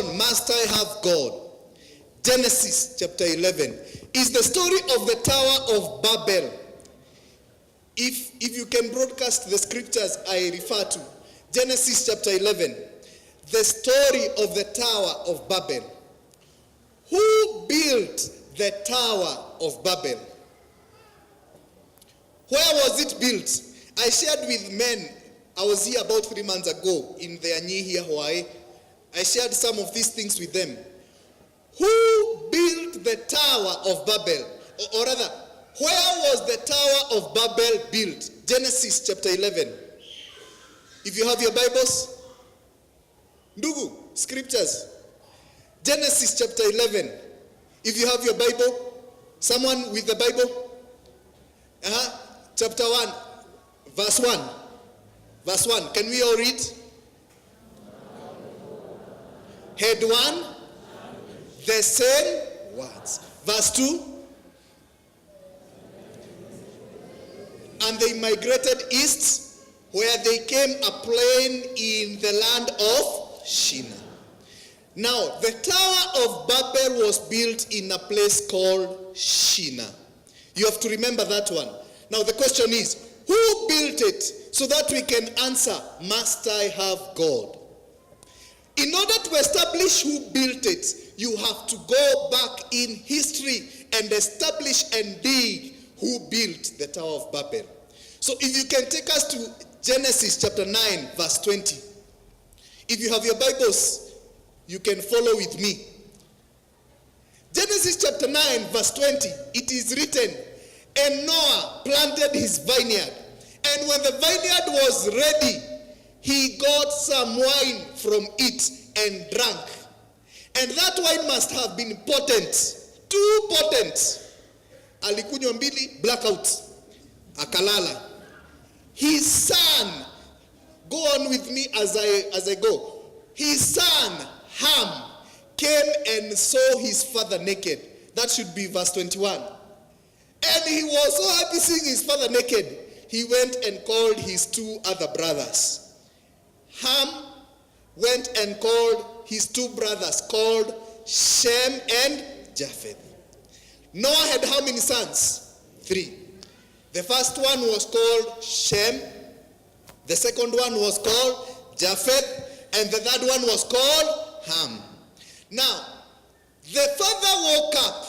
Must I have God? Genesis chapter 11 is the story of the Tower of Babel. If you can broadcast the scriptures I refer to, Genesis chapter 11, the story of the Tower of Babel. Who built the Tower of Babel? Where was it built? I shared with men, I was here about 3 months ago in the Anyi here, Hawaii. I shared some of these things with them. Who built the Tower of Babel? Or rather, where was the Tower of Babel built? Genesis chapter 11. If you have your Bibles, Ndugu, scriptures. Genesis chapter 11. If you have your Bible, someone with the Bible? Chapter 1, verse 1. Verse 1. Can we all read? Head 1, the same words. Verse 2. And they migrated east, where they came a plain in the land of Shinar. Now, the Tower of Babel was built in a place called Shinar. You have to remember that one. Now, the question is, who built it? So that we can answer, must I have God? In order to establish who built it, you have to go back in history and establish and dig who built the Tower of Babel. So if you can take us to Genesis chapter 9, verse 20. If you have your Bibles, you can follow with me. Genesis chapter 9, verse 20, it is written, and Noah planted his vineyard, and when the vineyard was ready, he got some wine from it and drank. And that wine must have been potent, too potent. Alikunywa mbili, blackout, akalala. His son, go on with me as I go. His son, Ham, came and saw his father naked. That should be verse 21. And he was so happy seeing his father naked, he went and called his 2 other brothers. Ham went and called his 2 brothers, called Shem and Japheth. Noah had how many sons? 3. The first one was called Shem. The second one was called Japheth. And the third one was called Ham. Now, the father woke up.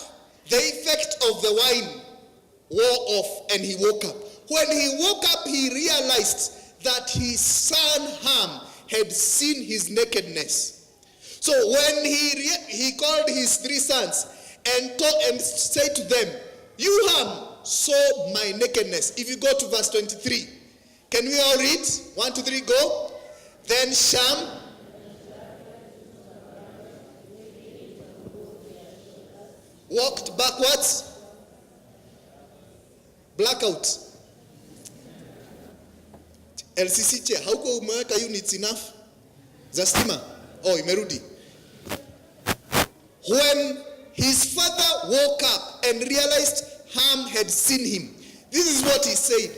The effect of the wine wore off and he woke up. When he woke up, he realized that his son Ham had seen his nakedness. So when he called his 3 sons and said to them, you Ham saw my nakedness. If you go to verse 23, can we all read? 1, 2, 3, go. Then Shem walked backwards. Blackout. LCC chair, hauko umeweka units enough? Za stima? Oh, imerudi. When his father woke up and realized Ham had seen him, this is what he said.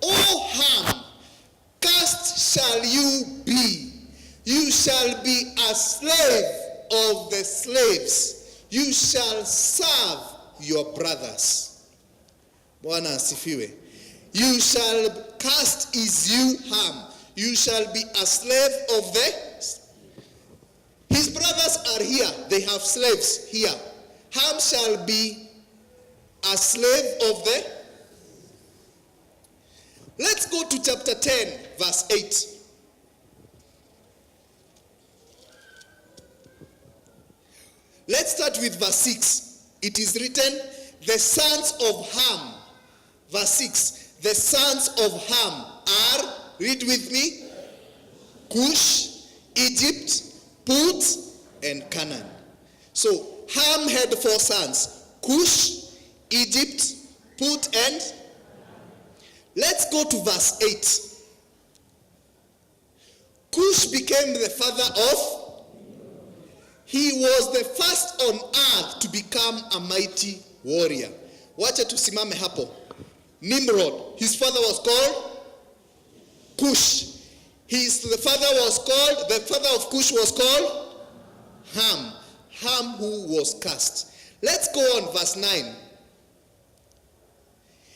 O Ham, cursed shall you be. You shall be a slave of the slaves. You shall serve your brothers. Bwana asifiwe. You shall, cursed is you, Ham. You shall be a slave of the. His brothers are here. They have slaves here. Ham shall be a slave of the. Let's go to chapter 10, verse 8. Let's start with verse 6. It is written, the sons of Ham. Verse 6. The sons of Ham are, read with me, Cush, Egypt, Put, and Canaan. So Ham had 4 sons, Cush, Egypt, Put, and. Let's go to verse 8. Cush became the father of. He was the first on earth to become a mighty warrior. Wacha tusimame hapo. Nimrod, his father was called Cush. The father of Cush was called Ham who was cast. Let's go on, verse 9.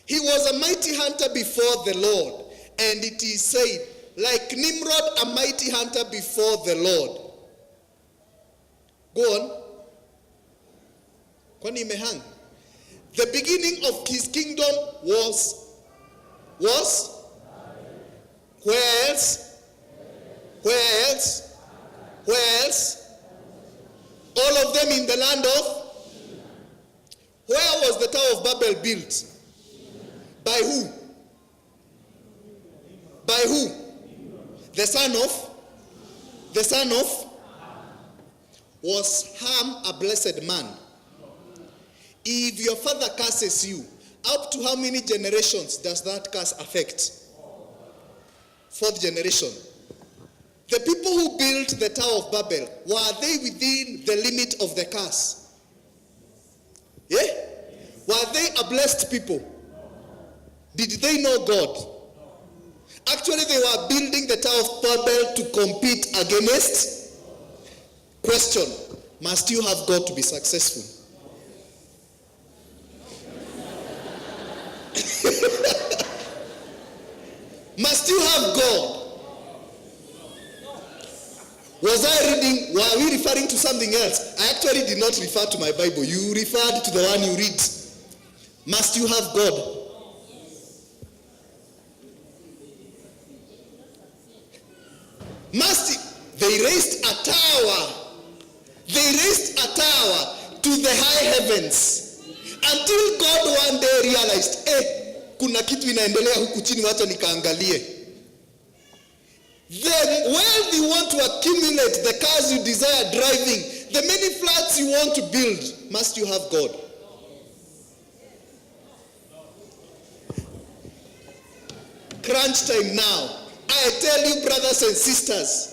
He was a mighty hunter before the Lord, and it is said, like Nimrod, a mighty hunter before the Lord. Go on. Kwani imehang. The beginning of his kingdom was where else? Where else? Where else? All of them in the land of? Where was the Tower of Babel built? By who? By who? The son of? Was Ham a blessed man? If your father curses you, up to how many generations does that curse affect? 4th generation. The people who built the Tower of Babel, were they within the limit of the curse? Yeah? Were they a blessed people? Did they know God? Actually, they were building the Tower of Babel to compete against. Question: must you have God to be successful? Must you have God? Was I reading? Were we referring to something else? I actually did not refer to my Bible. You referred to the one you read. Must you have God? They raised a tower. They raised a tower to the high heavens until God one day realized, kuna kitu inaendelea huku chini, wacha nikaangalie. The wealth you want to accumulate, the cars you desire driving, the many flats you want to build, must you have God? Crunch time now. I tell you, brothers and sisters,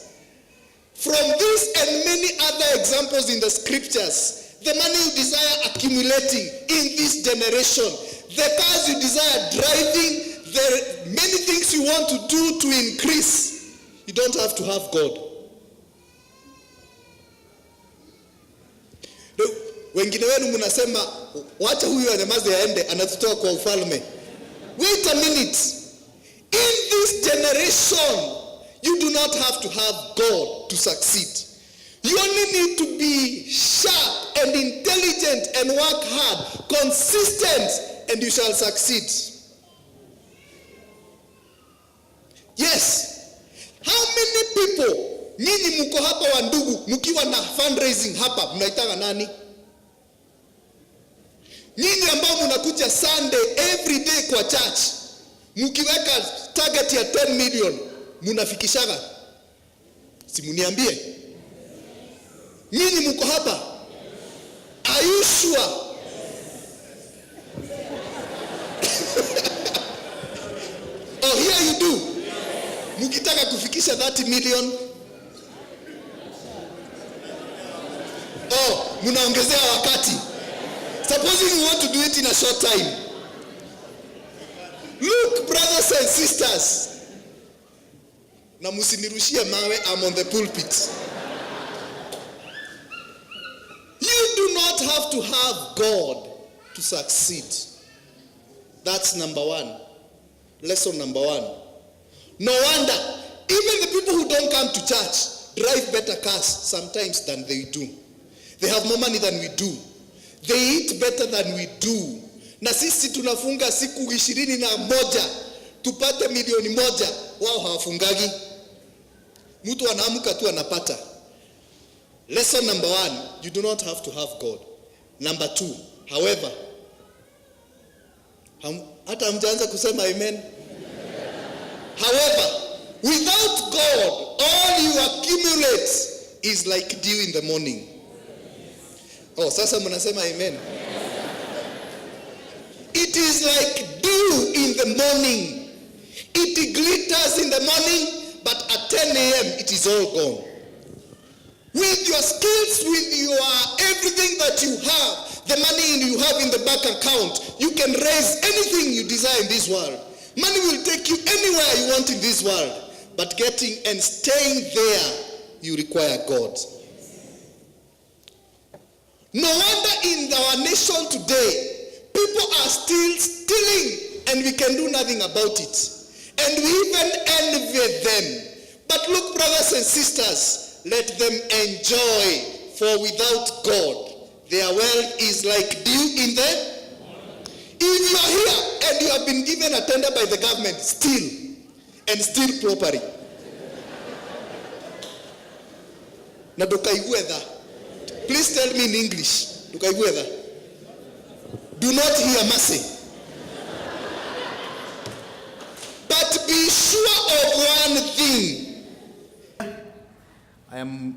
from this and many other examples in the scriptures, the money you desire accumulating in this generation, the cars you desire driving, the many things you want to do to increase, you don't have to have God. Wengine wenu mnasema wacha huyu anyamaze aende anatutoa kwa ufalme. Wait a minute. In this generation, you do not have to have God to succeed. You only need to be sharp and intelligent and work hard, consistent, and you shall succeed. Yes. How many people, nyinyi mko hapa wa ndugu, mkiwa na fundraising hapa, mnaitanga nani? Nyinyi ambao mnakuja Sunday every day kwa church, mkiweka target ya 10 million, munafikishaga? Simuniambie. Nyinyi mko hapa? Are you sure? Oh, here you do. Mkitaka kufikisha 30 million. Oh, munaongezea wakati. Supposing you want to do it in a short time. Look, brothers and sisters. Na musinirushie mawe, I'm on the pulpit. You do not have to have God to succeed. That's number one. Lesson number one. No wonder, even the people who don't come to church drive better cars sometimes than they do. They have more money than we do. They eat better than we do. Na sisi tunafunga siku 21 tupate milioni 1, wao hawafungagi. Mtu anaamka tu anapata. Lesson number 1, you do not have to have God. Number 2, however, hata hamjaanza kusema amen. However, without God, all you accumulate is like dew in the morning. Oh, sasa mnasema amen. It is like dew in the morning. It glitters in the morning, but at 10 a.m. it is all gone. With your skills, with your everything that you have, the money you have in the bank account, you can raise anything you desire in this world. Money will take you anywhere you want in this world. But getting and staying there, you require God. No wonder in our nation today, people are still stealing and we can do nothing about it. And we even envy them. But look, brothers and sisters, let them enjoy, for without God, their wealth is like dew in the... If you are here and you have been given a tender by the government, steal, and steal properly. Na dokaiwetha. Please tell me in English. Dokaiwetha. Do not hear mercy. But be sure of one thing.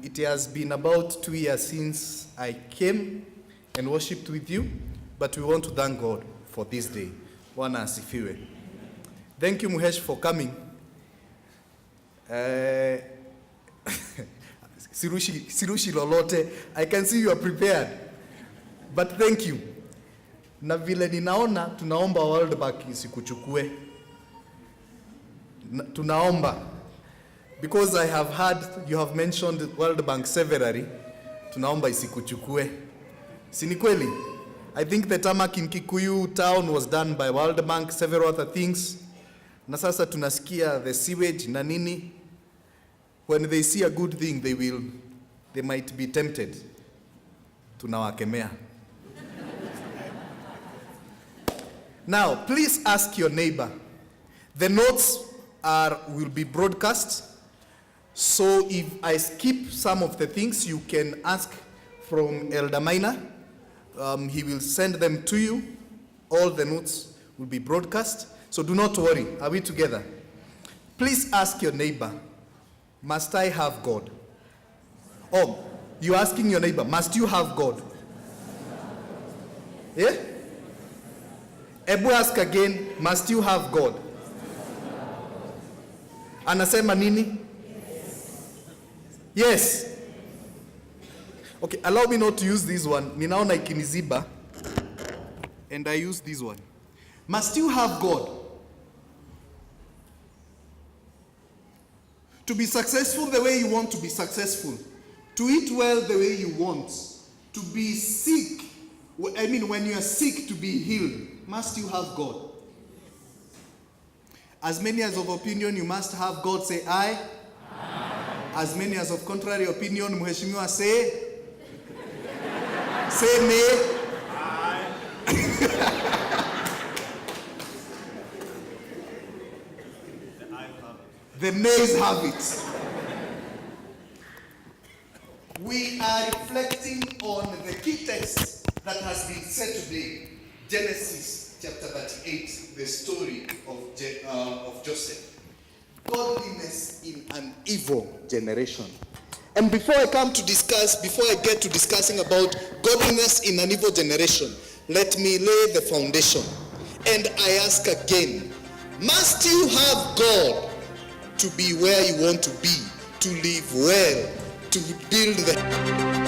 It has been about 2 years since I came and worshipped with you, but we want to thank God for this day. Bwana asifiwe. Thank you, Muhesh, for coming. Sirushi lolote. I can see you are prepared. But thank you. Na vile ninaona tunaomba World Bank isikuchukue. Tunaomba. Because I have heard you have mentioned World Bank severally. Tunaomba isikuchukue. Si ni kweli? I think the tarmac in Kikuyu town was done by World Bank, several other things. Na sasa tunasikia the sewage na nini. When they see a good thing, they might be tempted. Tunawakemea. Now, please ask your neighbor. The notes will be broadcast. So if I skip some of the things, you can ask from Elder Minor. He will send them to you. All the notes will be broadcast. So do not worry. Are we together? Please ask your neighbor, must I have God? Oh, you're asking your neighbor, must you have God? Yeah? Ebu ask again, must you have God? Anasema nini? Yes. Okay, allow me not to use this one. Ninaona ikiniziba. And I use this one. Must you have God? To be successful the way you want to be successful. To eat well the way you want. To be sick. When you are sick, to be healed. Must you have God? As many as of opinion you must have God, say aye. Aye. As many as of contrary opinion, Mheshimiwa say. Say nay. Aye. The nays have it. We are reflecting on the key text that has been said today, Genesis chapter 38, the story of Joseph. Godliness in an evil generation. And before I get to discussing about godliness in an evil generation, let me lay the foundation. And I ask again, must you have God to be where you want to be, to live well, to build the...